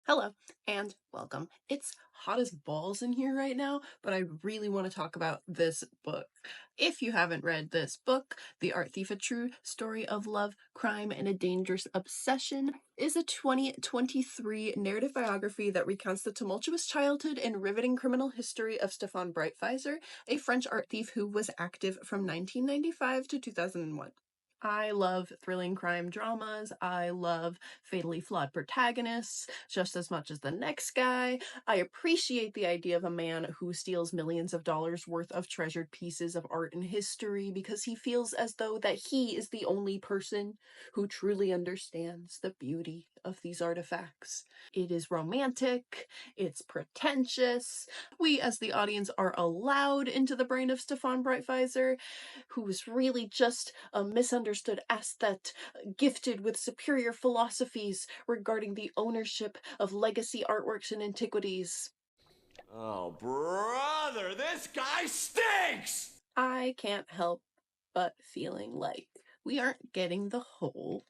Hello and welcome. It's hot as balls in here right now, but I really want to talk about this book. If you haven't read this book, The Art Thief: A True Story of Love, Crime, and a Dangerous Obsession is a 2023 narrative biography that recounts the tumultuous childhood and riveting criminal history of Stefan Breitweiser, a French art thief who was active from 1995 to 2001. I love thrilling crime dramas. I love fatally flawed protagonists just as much as the next guy. I appreciate the idea of a man who steals millions of dollars worth of treasured pieces of art and history because he feels as though that he is the only person who truly understands the beauty of these artifacts. It is romantic, it's pretentious. We as the audience are allowed into the brain of Stefan Breitweiser, who is really just a misunderstood aesthete, gifted with superior philosophies regarding the ownership of legacy artworks and antiquities. Oh, brother, this guy stinks! I can't help but feeling like we aren't getting the whole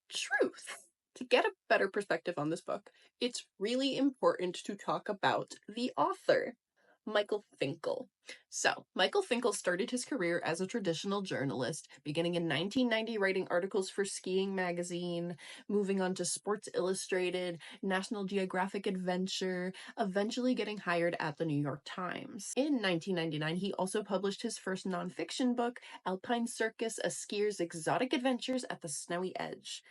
truth. To get a better perspective on this book, it's really important to talk about the author, Michael Finkel. So, Michael Finkel started his career as a traditional journalist, beginning in 1990 writing articles for Skiing Magazine, moving on to Sports Illustrated, National Geographic Adventure, eventually getting hired at the New York Times. In 1999, he also published his first nonfiction book, Alpine Circus: A Skier's Exotic Adventures at the Snowy Edge.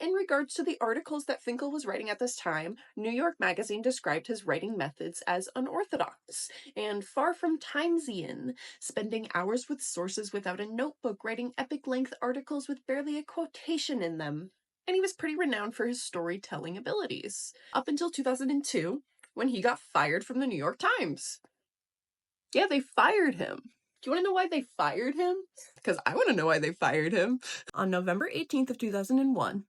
In regards to the articles that Finkel was writing at this time, New York Magazine described his writing methods as unorthodox and far from Timesian, spending hours with sources without a notebook, writing epic-length articles with barely a quotation in them. And he was pretty renowned for his storytelling abilities, up until 2002, when he got fired from the New York Times. Yeah, they fired him. Do you want to know why they fired him? Because I want to know why they fired him. On November 18th of 2001,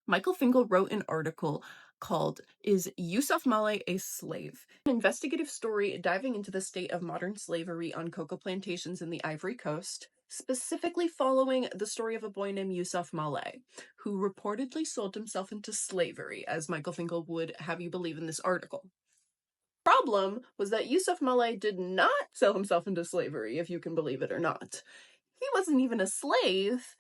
Michael Finkel wrote an article called Is Yusuf Malay a Slave? An investigative story diving into the state of modern slavery on cocoa plantations in the Ivory Coast, specifically following the story of a boy named Yusuf Malay, who reportedly sold himself into slavery, as Michael Finkel would have you believe in this article. Problem was that Yusuf Malay did not sell himself into slavery, if you can believe it or not. He wasn't even a slave.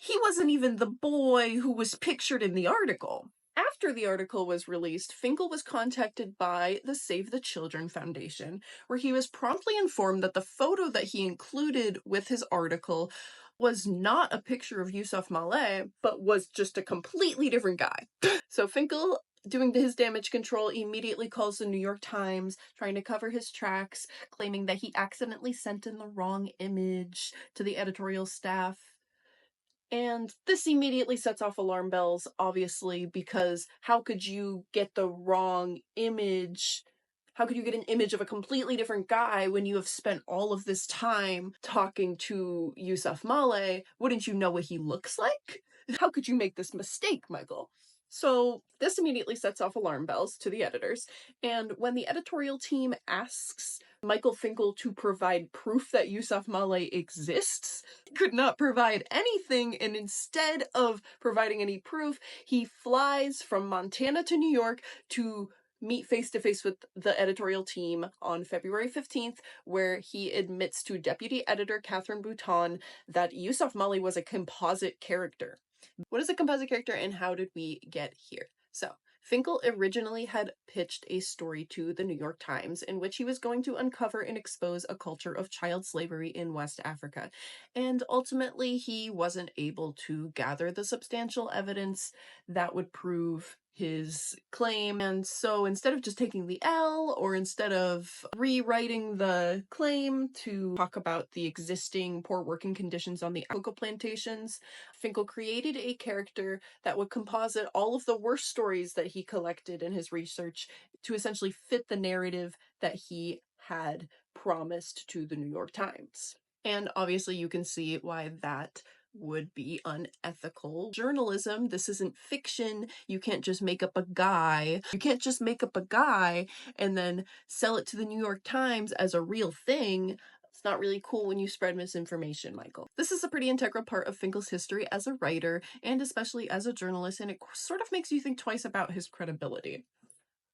He wasn't even the boy who was pictured in the article. After the article was released, Finkel was contacted by the Save the Children Foundation, where he was promptly informed that the photo that he included with his article was not a picture of Yusuf Malay, but was just a completely different guy. So Finkel, doing his damage control, immediately calls the New York Times, trying to cover his tracks, claiming that he accidentally sent in the wrong image to the editorial staff. And this immediately sets off alarm bells, obviously, because how could you get the wrong image? How could you get an image of a completely different guy when you have spent all of this time talking to Yusuf Malay? Wouldn't you know what he looks like? How could you make this mistake, Michael? So this immediately sets off alarm bells to the editors, and when the editorial team asks Michael Finkel to provide proof that Yusuf Malay exists, he could not provide anything, and instead of providing any proof, he flies from Montana to New York to meet face-to-face with the editorial team on February 15th, where he admits to deputy editor Catherine Bouton that Yusuf Malay was a composite character. What is a composite character and how did we get here? So, Finkel originally had pitched a story to the New York Times in which he was going to uncover and expose a culture of child slavery in West Africa. And ultimately, he wasn't able to gather the substantial evidence that would prove his claim. And so instead of just taking the L, or instead of rewriting the claim to talk about the existing poor working conditions on the cocoa plantations, Finkel created a character that would composite all of the worst stories that he collected in his research to essentially fit the narrative that he had promised to the New York Times. And obviously you can see why that would be unethical journalism. This isn't fiction. You can't just make up a guy. You can't just make up a guy and then sell it to the New York Times as a real thing. It's not really cool when you spread misinformation, Michael. This is a pretty integral part of Finkel's history as a writer, and especially as a journalist, and it sort of makes you think twice about his credibility.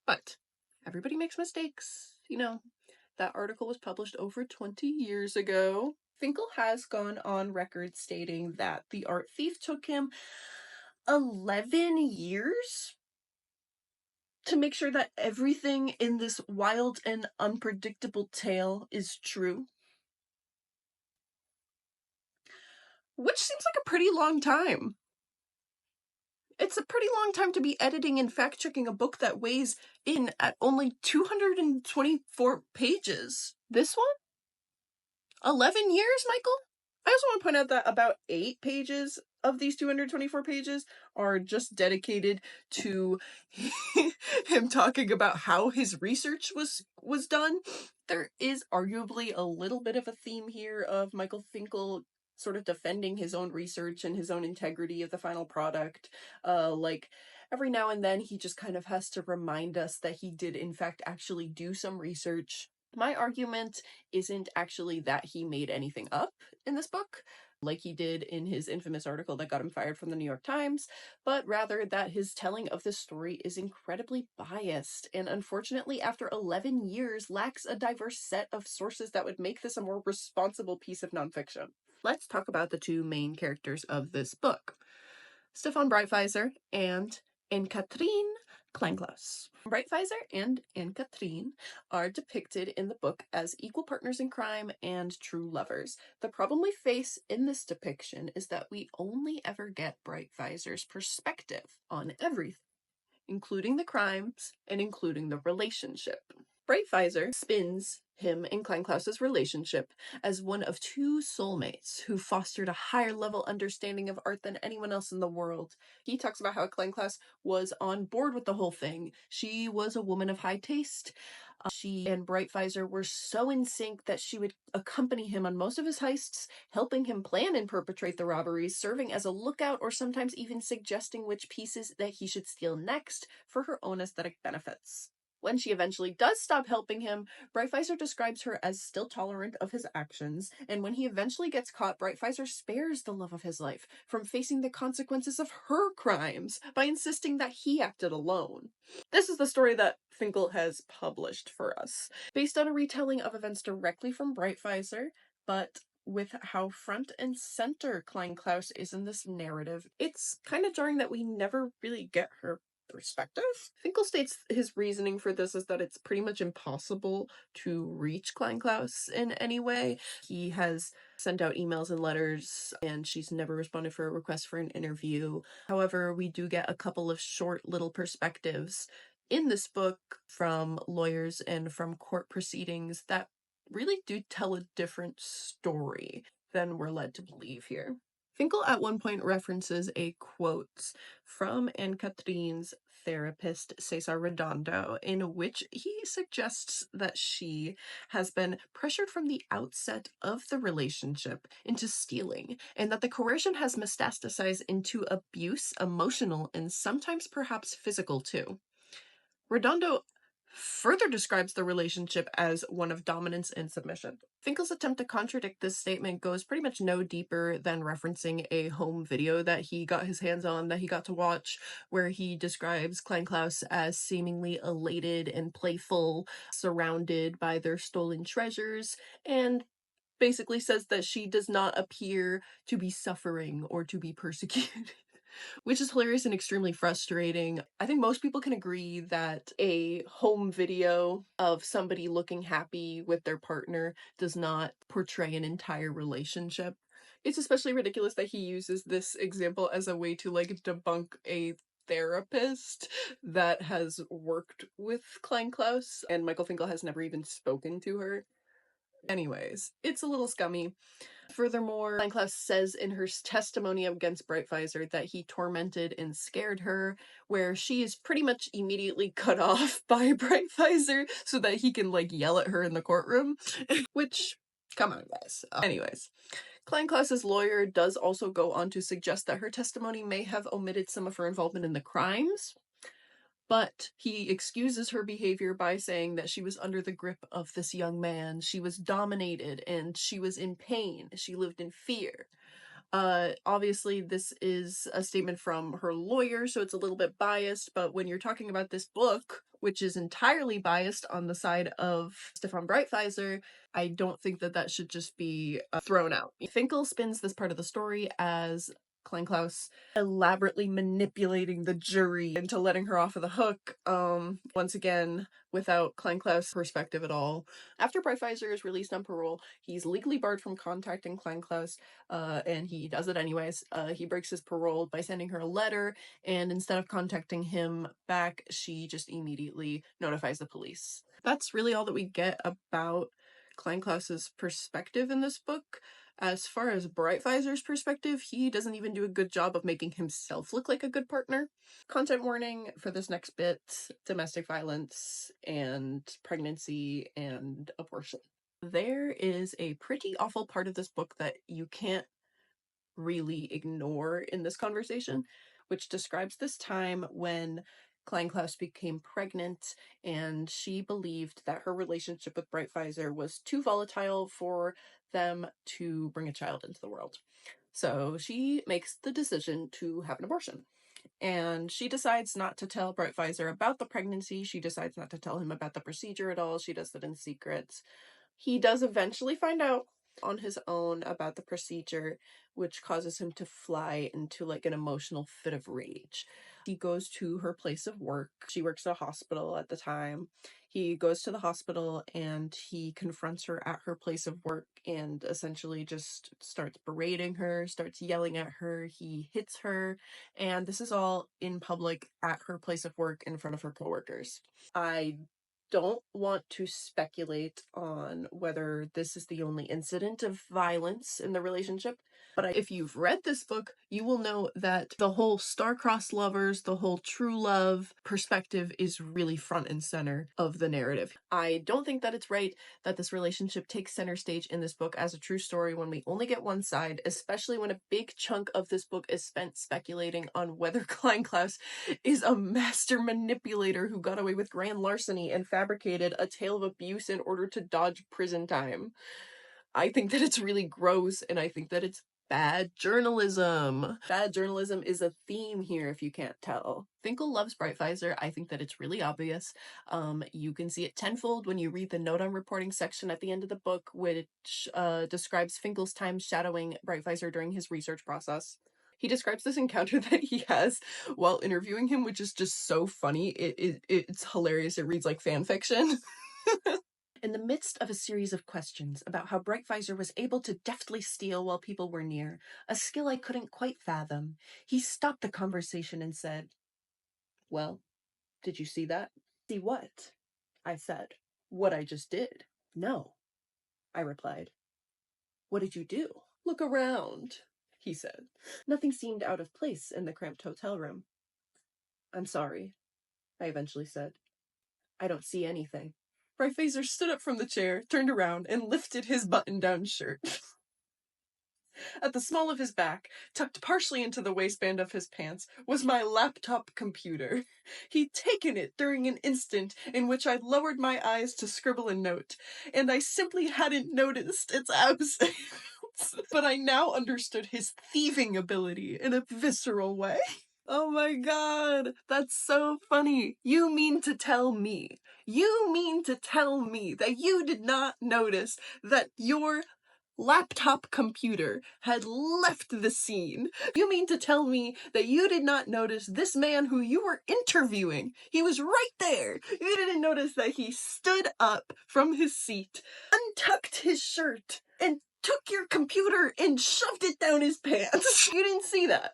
But everybody makes mistakes. You know, that article was published over 20 years ago. Finkel has gone on record stating that The Art Thief took him 11 years to make sure that everything in this wild and unpredictable tale is true. Which seems like a pretty long time. It's a pretty long time to be editing and fact-checking a book that weighs in at only 224 pages. This one? 11 years, Michael? I also want to point out that about 8 pages of these 224 pages are just dedicated to him talking about how his research was done. There is arguably a little bit of a theme here of Michael Finkel sort of defending his own research and his own integrity of the final product. Like, every now and then he just kind of has to remind us that he did in fact actually do some research. My argument isn't actually that he made anything up in this book, like he did in his infamous article that got him fired from the New York Times, but rather that his telling of this story is incredibly biased, and unfortunately after 11 years lacks a diverse set of sources that would make this a more responsible piece of nonfiction. Let's talk about the two main characters of this book, Stefan Breitweiser and Anne-Catherine Kleinklaus. Breitweiser and Anne-Catherine are depicted in the book as equal partners in crime and true lovers. The problem we face in this depiction is that we only ever get Breitweiser's perspective on everything, including the crimes and including the relationship. Breitweiser spins him and Kleinklaus's relationship as one of two soulmates who fostered a higher level understanding of art than anyone else in the world. He talks about how Kleinklaus was on board with the whole thing. She was a woman of high taste. She and Breitweiser were so in sync that she would accompany him on most of his heists, helping him plan and perpetrate the robberies, serving as a lookout, or sometimes even suggesting which pieces that he should steal next for her own aesthetic benefits. When she eventually does stop helping him, Breitweiser describes her as still tolerant of his actions, and when he eventually gets caught, Breitweiser spares the love of his life from facing the consequences of her crimes by insisting that he acted alone. This is the story that Finkel has published for us, based on a retelling of events directly from Breitweiser, but with how front and center Kleinklaus is in this narrative. It's kind of jarring that we never really get her perspective. Finkel states his reasoning for this is that it's pretty much impossible to reach Kleinklaus in any way. He has sent out emails and letters, and she's never responded for a request for an interview. However, we do get a couple of short little perspectives in this book from lawyers and from court proceedings that really do tell a different story than we're led to believe here. Finkel at one point references a quote from Anne-Catherine's therapist, Cesar Redondo, in which he suggests that she has been pressured from the outset of the relationship into stealing, and that the coercion has metastasized into abuse, emotional, and sometimes perhaps physical too. Redondo further describes the relationship as one of dominance and submission. Finkel's attempt to contradict this statement goes pretty much no deeper than referencing a home video that he got his hands on, that he got to watch, where he describes Kleinklaus as seemingly elated and playful, surrounded by their stolen treasures, and basically says that she does not appear to be suffering or to be persecuted. Which is hilarious and extremely frustrating. I think most people can agree that a home video of somebody looking happy with their partner does not portray an entire relationship. It's especially ridiculous that he uses this example as a way to debunk a therapist that has worked with Kleinklaus, and Michael Finkel has never even spoken to her. Anyways, it's a little scummy. Furthermore, Kleinklaus says in her testimony against Breitweiser that he tormented and scared her, where she is pretty much immediately cut off by Breitweiser so that he can yell at her in the courtroom. Which, come on guys. Anyways, Kleinklaus's lawyer does also go on to suggest that her testimony may have omitted some of her involvement in the crimes, but he excuses her behavior by saying that she was under the grip of this young man. She was dominated and she was in pain. She lived in fear. Obviously, this is a statement from her lawyer, so it's a little bit biased, but when you're talking about this book, which is entirely biased on the side of Stefan Breitweiser. I don't think that that should just be thrown out. Finkel spins this part of the story as Kleinklaus elaborately manipulating the jury into letting her off of the hook, once again, without Kleinklaus' perspective at all. After Breitweiser is released on parole, he's legally barred from contacting Kleinklaus, and he does it anyways. He breaks his parole by sending her a letter, and instead of contacting him back, she just immediately notifies the police. That's really all that we get about Kleinklaus's perspective in this book. As far as Breitweiser's perspective, he doesn't even do a good job of making himself look like a good partner. Content warning for this next bit: domestic violence and pregnancy and abortion. There is a pretty awful part of this book that you can't really ignore in this conversation, which describes this time when Kleinklaus became pregnant and she believed that her relationship with Breitweiser was too volatile for them to bring a child into the world. So she makes the decision to have an abortion. And she decides not to tell Breitweiser about the pregnancy. She decides not to tell him about the procedure at all. She does it in secret. He does eventually find out on his own about the procedure, which causes him to fly into like an emotional fit of rage. He goes to her place of work. She works at a hospital at the time. He goes to the hospital and he confronts her at her place of work and essentially just starts berating her, starts yelling at her. He hits her, and this is all in public at her place of work in front of her coworkers. I don't want to speculate on whether this is the only incident of violence in the relationship, but if you've read this book, you will know that the whole star-crossed lovers, the whole true love perspective is really front and center of the narrative. I don't think that it's right that this relationship takes center stage in this book as a true story when we only get one side, especially when a big chunk of this book is spent speculating on whether Kleinklaus is a master manipulator who got away with grand larceny and fabricated a tale of abuse in order to dodge prison time. I think that it's really gross, and I think that it's bad journalism. Bad journalism is a theme here, if you can't tell. Finkel loves Breitweiser. I think that it's really obvious. You can see it tenfold when you read the note on reporting section at the end of the book, which describes Finkel's time shadowing Breitweiser during his research process. He describes this encounter that he has while interviewing him, which is just so funny. It's hilarious. It reads like fan fiction. In the midst of a series of questions about how Breitweiser was able to deftly steal while people were near, a skill I couldn't quite fathom, he stopped the conversation and said, "Well, did you see that?" "See what?" I said. "What I just did." "No," I replied. "What did you do?" "Look around," he said. Nothing seemed out of place in the cramped hotel room. "I'm sorry," I eventually said. "I don't see anything." Breitweiser stood up from the chair, turned around, and lifted his button-down shirt. At the small of his back, tucked partially into the waistband of his pants, was my laptop computer. He'd taken it during an instant in which I'd lowered my eyes to scribble a note, and I simply hadn't noticed its absence. But I now understood his thieving ability in a visceral way. Oh my god, that's so funny. You mean to tell me that you did not notice that your laptop computer had left the scene? You mean to tell me that you did not notice this man who you were interviewing? He was right there. You didn't notice that he stood up from his seat, untucked his shirt, and took your computer and shoved it down his pants. You didn't see that.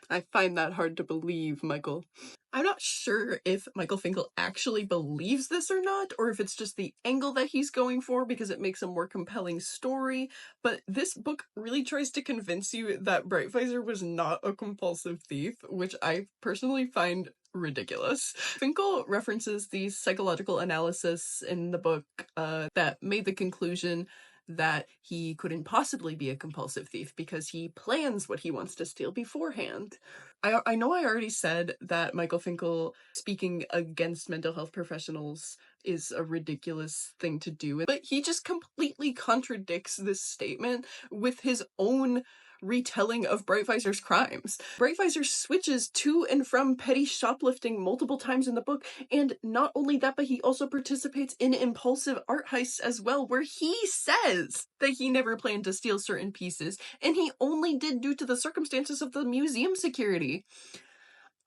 I find that hard to believe, Michael. I'm not sure if Michael Finkel actually believes this or not, or if it's just the angle that he's going for because it makes a more compelling story, but this book really tries to convince you that Breitweiser was not a compulsive thief, which I personally find ridiculous. Finkel references the psychological analysis in the book that made the conclusion that he couldn't possibly be a compulsive thief because he plans what he wants to steal beforehand. I know I already said that Michael Finkel speaking against mental health professionals is a ridiculous thing to do, but he just completely contradicts this statement with his own retelling of Brightvisor's crimes. Brightvisor switches to and from petty shoplifting multiple times in the book, and not only that, but he also participates in impulsive art heists as well, where he says that he never planned to steal certain pieces, and he only did due to the circumstances of the museum security.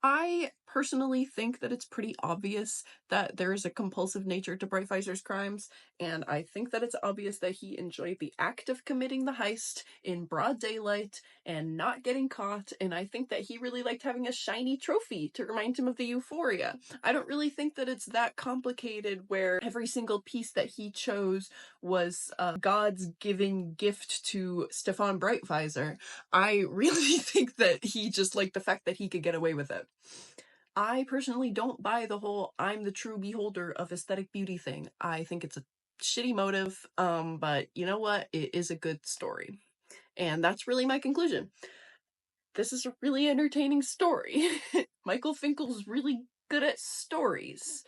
I personally think that it's pretty obvious that there is a compulsive nature to Brightvisor's crimes, and I think that it's obvious that he enjoyed the act of committing the heist in broad daylight and not getting caught, and I think that he really liked having a shiny trophy to remind him of the euphoria. I don't really think that it's that complicated where every single piece that he chose was God's given gift to Stefan Brightvisor. I really think that he just liked the fact that he could get away with it. I personally don't buy the whole I'm the true beholder of aesthetic beauty thing. I think it's a shitty motive, but you know what? It is a good story. And that's really my conclusion. This is a really entertaining story. Michael Finkel's really good at stories,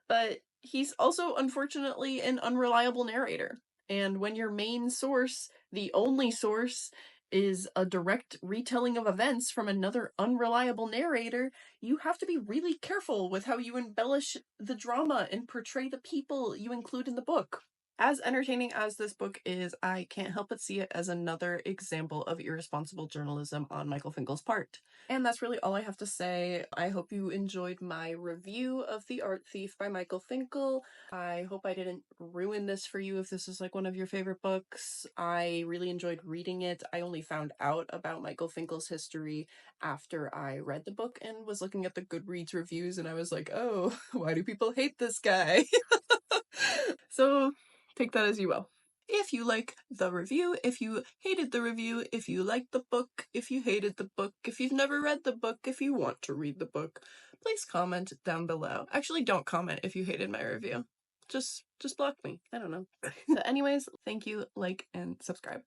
but he's also unfortunately an unreliable narrator. And when your main source, the only source, is a direct retelling of events from another unreliable narrator, you have to be really careful with how you embellish the drama and portray the people you include in the book. As entertaining as this book is, I can't help but see it as another example of irresponsible journalism on Michael Finkel's part. And that's really all I have to say. I hope you enjoyed my review of The Art Thief by Michael Finkel. I hope I didn't ruin this for you if this is like one of your favorite books. I really enjoyed reading it. I only found out about Michael Finkel's history after I read the book and was looking at the Goodreads reviews, and I was like, oh, why do people hate this guy? So take that as you will. If you like the review, if you hated the review, if you liked the book, if you hated the book, if you've never read the book, if you want to read the book, please comment down below. Actually, don't comment if you hated my review. Just block me. I don't know. But anyways, thank you, like, and subscribe.